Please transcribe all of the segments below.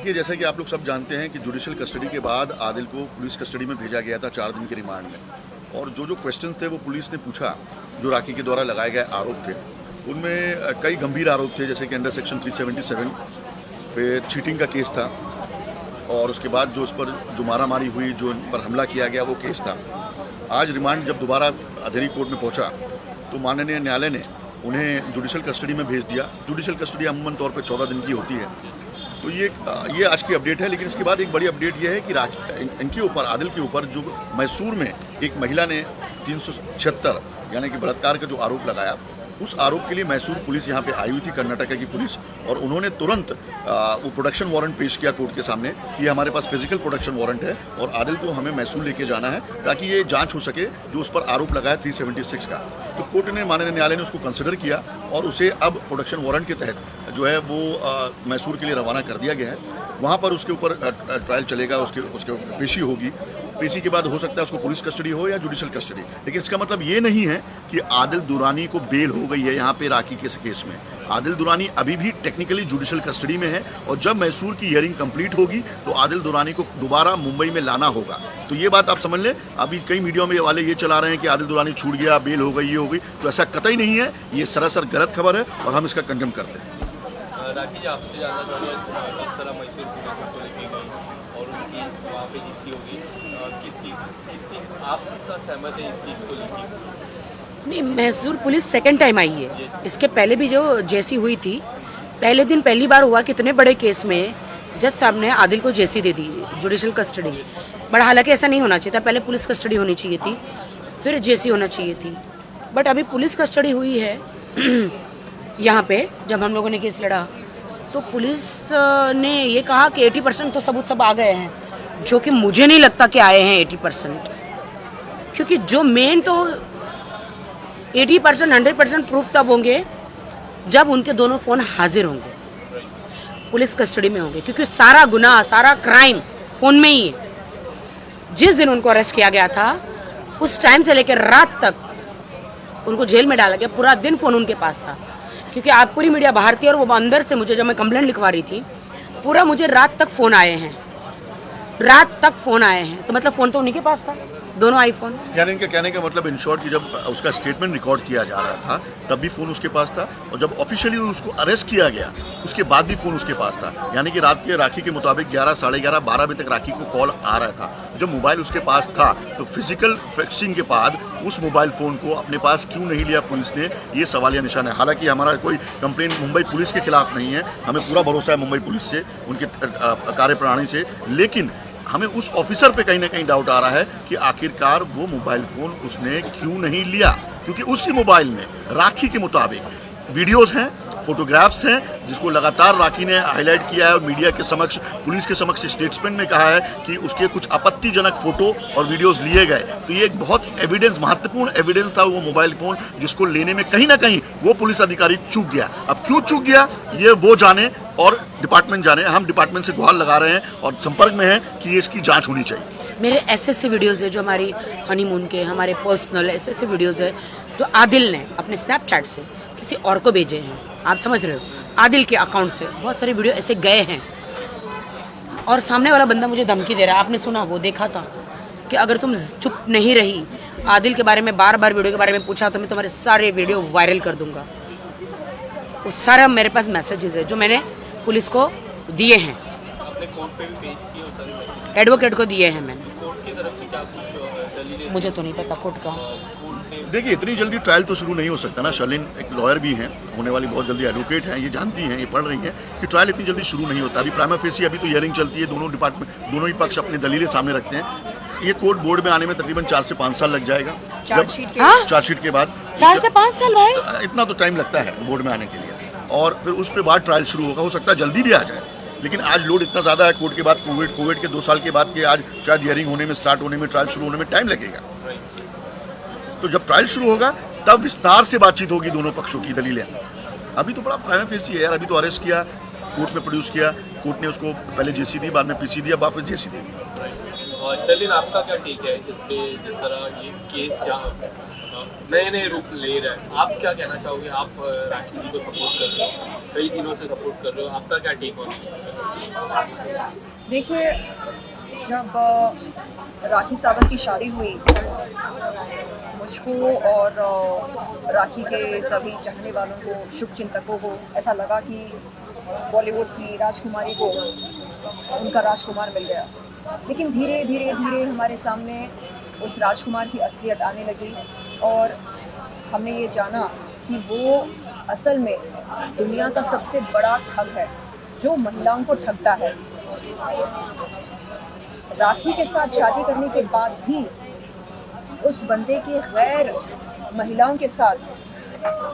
देखिए, जैसा कि आप लोग सब जानते हैं कि जुडिशियल कस्टडी के बाद आदिल को पुलिस कस्टडी में भेजा गया था 4 दिन के रिमांड में। और जो क्वेश्चंस थे वो पुलिस ने पूछा, जो राखी के द्वारा लगाए गए आरोप थे, उनमें कई गंभीर आरोप थे, जैसे कि अंडर सेक्शन 377 पे चीटिंग का केस था, और उसके बाद जो उस पर जो मारामारी हुई, जो इन पर हमला किया गया, वो केस था। आज रिमांड जब दोबारा अधेरी कोर्ट में पहुंचा तो माननीय न्यायालय ने उन्हें जुडिशियल कस्टडी में भेज दिया। जुडिशियल कस्टडी अमूमन तौर पर 14 दिन की होती है। तो ये आज की अपडेट है। लेकिन इसके बाद एक बड़ी अपडेट ये है कि इनके ऊपर, आदिल के ऊपर, जो मैसूर में एक महिला ने 376 यानी कि बलात्कार का जो आरोप लगाया, उस आरोप के लिए मैसूर पुलिस यहाँ पे आई हुई थी, कर्नाटक की पुलिस, और उन्होंने तुरंत वो प्रोडक्शन वारंट पेश किया कोर्ट के सामने कि हमारे पास फिजिकल प्रोडक्शन वारंट है और आदिल को हमें मैसूर लेके जाना है ताकि ये जांच हो सके जो उस पर आरोप लगाया 376 का। तो कोर्ट ने, माननीय न्यायालय ने उसको कंसिडर किया और उसे अब प्रोडक्शन वारंट के तहत जो है वो मैसूर के लिए रवाना कर दिया गया है। वहाँ पर उसके ऊपर ट्रायल चलेगा, उसके पेशी होगी। पेशी के बाद हो सकता है उसको पुलिस कस्टडी हो या जुडिशियल कस्टडी। लेकिन इसका मतलब ये नहीं है कि आदिल दुरानी को बेल हो गई है यहाँ पे राखी के केस में। आदिल दुरानी अभी भी टेक्निकली जुडिशियल कस्टडी में है और जब मैसूर की हियरिंग कंप्लीट होगी तो आदिल दुरानी को दोबारा मुंबई में लाना होगा। तो ये बात आप समझ लें। अभी कई मीडिया में वाले ये चला रहे हैं कि आदिल दुरानी छूट गया, बेल हो गई, ये हो गई, तो ऐसा कतई नहीं है। ये सरासर गलत खबर है और हम इसका कंडेम करते हैं। राखी जी, आपसे जानना चाहूँगा, जिस तरह मैसूर पुलिस को लेके गई और उनकी वहाँ पे जीसी होगी, कितनी आप कितना सहमत है इस चीज़ को लेके? नहीं, Mysore police second time I है। इसके पहले भी जो जेसी हुई थी, पहले दिन पहली बार हुआ कि इतने बड़े केस में जज साहब ने आदिल को जेसी दे दी, जुडिशियल कस्टडी। बट हालांकि ऐसा नहीं होना चाहिए था, पहले पुलिस कस्टडी होनी चाहिए थी, फिर जेसी होना चाहिए थी। बट अभी पुलिस कस्टडी हुई है यहाँ पे। जब हम लोगों ने केस लड़ा तो पुलिस ने ये कहा कि 80% तो सबूत सब आ गए हैं, जो कि मुझे नहीं लगता कि आए हैं 80%, क्योंकि जो मेन तो 80% 100% प्रूफ तब होंगे जब उनके दोनों फ़ोन हाजिर होंगे, पुलिस कस्टडी में होंगे, क्योंकि सारा गुनाह, सारा क्राइम फ़ोन में ही है। जिस दिन उनको अरेस्ट किया गया था उस टाइम से लेकर रात तक उनको जेल में डाला गया, पूरा दिन फ़ोन उनके पास था। क्योंकि आप पूरी मीडिया बाहर थी और वो अंदर से मुझे, जब मैं कंप्लेंट लिखवा रही थी, पूरा मुझे रात तक फ़ोन आए हैं, रात तक फ़ोन आए हैं। तो मतलब फ़ोन तो उन्हीं के पास था, दोनों आईफोन। यानी इनके कहने का मतलब इन शॉर्ट कि जब उसका स्टेटमेंट रिकॉर्ड किया जा रहा था तब भी फ़ोन उसके पास था, और जब ऑफिशियली उसको अरेस्ट किया गया उसके बाद भी फ़ोन उसके पास था। यानी कि रात के राखी के मुताबिक 11, साढ़े 11, 12 बजे तक राखी को कॉल आ रहा था। जब मोबाइल उसके पास था तो फिजिकल फिक्सिंग के बाद उस मोबाइल फ़ोन को अपने पास क्यों नहीं लिया पुलिस ने, ये सवालिया निशान है। हालांकि हमारा कोई कंप्लेंट मुंबई पुलिस के खिलाफ नहीं है, हमें पूरा भरोसा है मुंबई पुलिस से, उनके कार्यप्रणाली से। लेकिन हमें उस ऑफिसर पे कहीं ना कहीं डाउट आ रहा है कि आखिरकार वो मोबाइल फ़ोन उसने क्यों नहीं लिया, क्योंकि उसी मोबाइल में राखी के मुताबिक वीडियोस हैं, फोटोग्राफ्स हैं, जिसको लगातार राखी ने हाईलाइट किया है और मीडिया के समक्ष, पुलिस के समक्ष स्टेटमेंट में कहा है कि उसके कुछ आपत्तिजनक फोटो और वीडियोस लिए गए। तो ये एक बहुत एविडेंस, महत्वपूर्ण एविडेंस था वो मोबाइल फ़ोन, जिसको लेने में कहीं ना कहीं वो पुलिस अधिकारी चूक गया। अब क्यों चूक गया ये वो जाने और डिपार्टमेंट जाने। हम डिपार्टमेंट से गुहार लगा रहे हैं और संपर्क में हैं कि ये इसकी जाँच होनी चाहिए। मेरे ऐसे वीडियोज़ है जो हमारी हनीमून के, हमारे पर्सनल ऐसे वीडियोज़ है जो आदिल ने अपने स्नैपचैट से किसी और को भेजे हैं। आप समझ रहे हो, आदिल के अकाउंट से बहुत सारे वीडियो ऐसे गए हैं और सामने वाला बंदा मुझे धमकी दे रहा है। आपने सुना, वो देखा था कि अगर तुम चुप नहीं रही, आदिल के बारे में बार बार वीडियो के बारे में पूछा तो मैं तुम्हारे सारे वीडियो वायरल कर दूंगा। वो सारा मेरे पास मैसेजेस है जो मैंने पुलिस को दिए हैं, एडवोकेट को दिए हैं मैंने। मुझे तो नहीं पता कोर्ट का। देखिए, इतनी जल्दी ट्रायल तो शुरू नहीं हो सकता ना। शर्लिन एक लॉयर भी हैं, होने वाली बहुत जल्दी एडवोकेट हैं, ये जानती हैं, ये पढ़ रही हैं कि ट्रायल इतनी जल्दी शुरू नहीं होता। अभी प्राइमा फेसी अभी तो हियरिंग चलती है, दोनों ही पक्ष अपनी दलीलें सामने रखते हैं। ये कोर्ट बोर्ड में आने में तकरीबन 4 से 5 साल लग जाएगा। चार्जशीट के बाद 4 से 5 साल भाई, इतना तो टाइम लगता है बोर्ड में आने के लिए, और फिर उस पर बाद ट्रायल शुरू होगा। हो सकता है जल्दी भी आ जाए, लेकिन आज लोड इतना ज़्यादा है कोर्ट के बाद, कोविड के 2 साल के बाद के आज शायद हियरिंग होने में, स्टार्ट होने में, ट्रायल शुरू होने में टाइम लगेगा। तो जब ट्रायल शुरू होगा तब विस्तार से बातचीत होगी दोनों पक्षों की दलीलें। अभी तो बड़ा प्राइमा फेसी है यार। अभी तो अरेस्ट किया, कोर्ट में प्रोड्यूस किया, कोर्ट ने उसको पहले जेसी दी, बाद में पीसी दिया, वापस जेसी दी। और शर्लिन, आपका क्या टेक है जिस तरह ये केस जहाँ नए नए रूप ले रहा है, आप क्या कहना चाहोगे? आप राशि जी को सपोर्ट कर रहे हो, कई दिनों से सपोर्ट कर रहे हो, आपका क्या टेक होना? देखिए, जब राखी सावंत की शादी हुई, मुझको और राखी के सभी चाहने वालों को, शुभचिंतकों को ऐसा लगा कि बॉलीवुड की राजकुमारी को उनका राजकुमार मिल गया। लेकिन धीरे धीरे धीरे हमारे सामने उस राजकुमार की असलियत आने लगी और हमने ये जाना कि वो असल में दुनिया का सबसे बड़ा ठग है जो महिलाओं को ठगता है। राखी के साथ शादी करने के बाद भी उस बंदे के गैर महिलाओं के साथ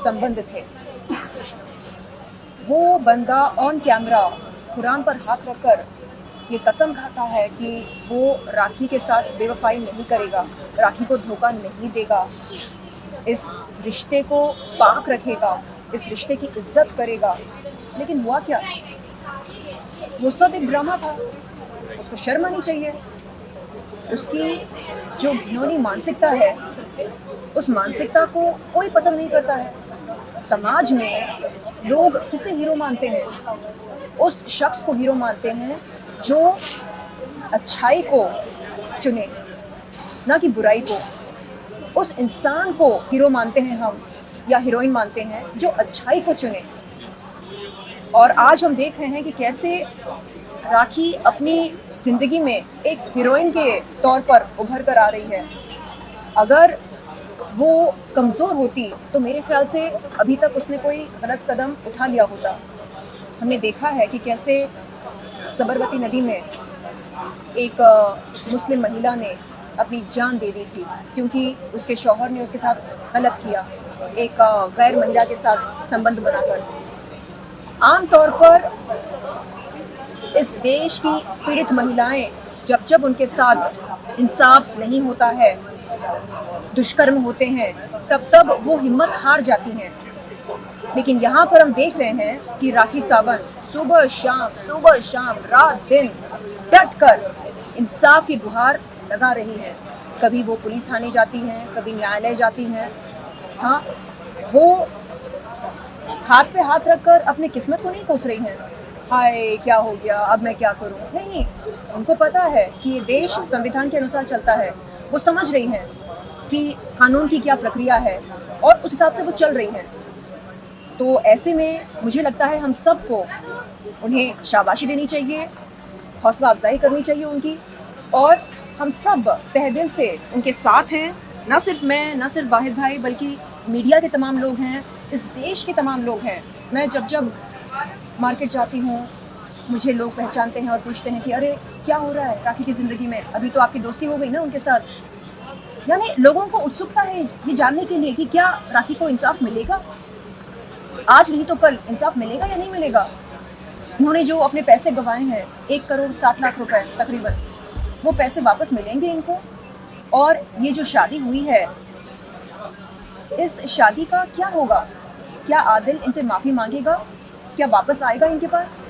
संबंध थे। वो बंदा ऑन कैमरा कुरान पर हाथ रखकर ये कसम खाता है कि वो राखी के साथ बेवफाई नहीं करेगा, राखी को धोखा नहीं देगा, इस रिश्ते को पाक रखेगा, इस रिश्ते की इज्जत करेगा। लेकिन हुआ क्या? वो सब एक ड्रामा था। उसको शर्म आनी चाहिए। उसकी जो घिनौनी मानसिकता है, उस मानसिकता को कोई पसंद नहीं करता है। समाज में लोग किसे हीरो मानते हैं? उस शख्स को हीरो मानते हैं जो अच्छाई को चुने, ना कि बुराई को। उस इंसान को हीरो मानते हैं हम, या हीरोइन मानते हैं, जो अच्छाई को चुने। और आज हम देख रहे हैं कि कैसे राखी अपनी ज़िंदगी में एक हीरोइन के तौर पर उभर कर आ रही है। अगर वो कमज़ोर होती तो मेरे ख्याल से अभी तक उसने कोई गलत कदम उठा लिया होता। हमने देखा है कि कैसे सबरमती नदी में एक मुस्लिम महिला ने अपनी जान दे दी थी क्योंकि उसके शौहर ने उसके साथ गलत किया, एक गैर महिला के साथ संबंध बनाकर। आम तौर पर इस देश की पीड़ित महिलाएं जब उनके साथ इंसाफ नहीं होता है, दुष्कर्म होते हैं, तब वो हिम्मत हार जाती हैं। लेकिन यहाँ पर हम देख रहे हैं कि राखी सावंत सुबह शाम रात दिन डट कर इंसाफ की गुहार लगा रही हैं। कभी वो पुलिस थाने जाती हैं, कभी न्यायालय जाती हैं। हाँ, वो हाथ पे हाथ रखकर अपनी किस्मत को नहीं कोस रही हैं, हाय क्या हो गया, अब मैं क्या करूं। नहीं, उनको पता है कि ये देश संविधान के अनुसार चलता है। वो समझ रही हैं कि कानून की क्या प्रक्रिया है और उस हिसाब से वो चल रही हैं। तो ऐसे में मुझे लगता है हम सबको उन्हें शाबाशी देनी चाहिए, हौसला अफजाई करनी चाहिए उनकी, और हम सब तहे दिल से उनके साथ हैं। ना सिर्फ मैं, ना सिर्फ वाहिद भाई, बल्कि मीडिया के तमाम लोग हैं, इस देश के तमाम लोग हैं। मैं जब मार्केट जाती हूँ, मुझे लोग पहचानते हैं और पूछते हैं कि अरे क्या हो रहा है राखी की ज़िंदगी में, अभी तो आपकी दोस्ती हो गई ना उनके साथ। यानी लोगों को उत्सुकता है ये जानने के लिए कि क्या राखी को इंसाफ मिलेगा, आज नहीं तो कल इंसाफ मिलेगा या नहीं मिलेगा। उन्होंने जो अपने पैसे गंवाए हैं, 1 करोड़ 7 लाख रुपए तकरीबन, वो पैसे वापस मिलेंगे इनको। और ये जो शादी हुई है, इस शादी का क्या होगा? क्या आदिल इनसे माफ़ी मांगेगा? क्या वापस आएगा इनके पास?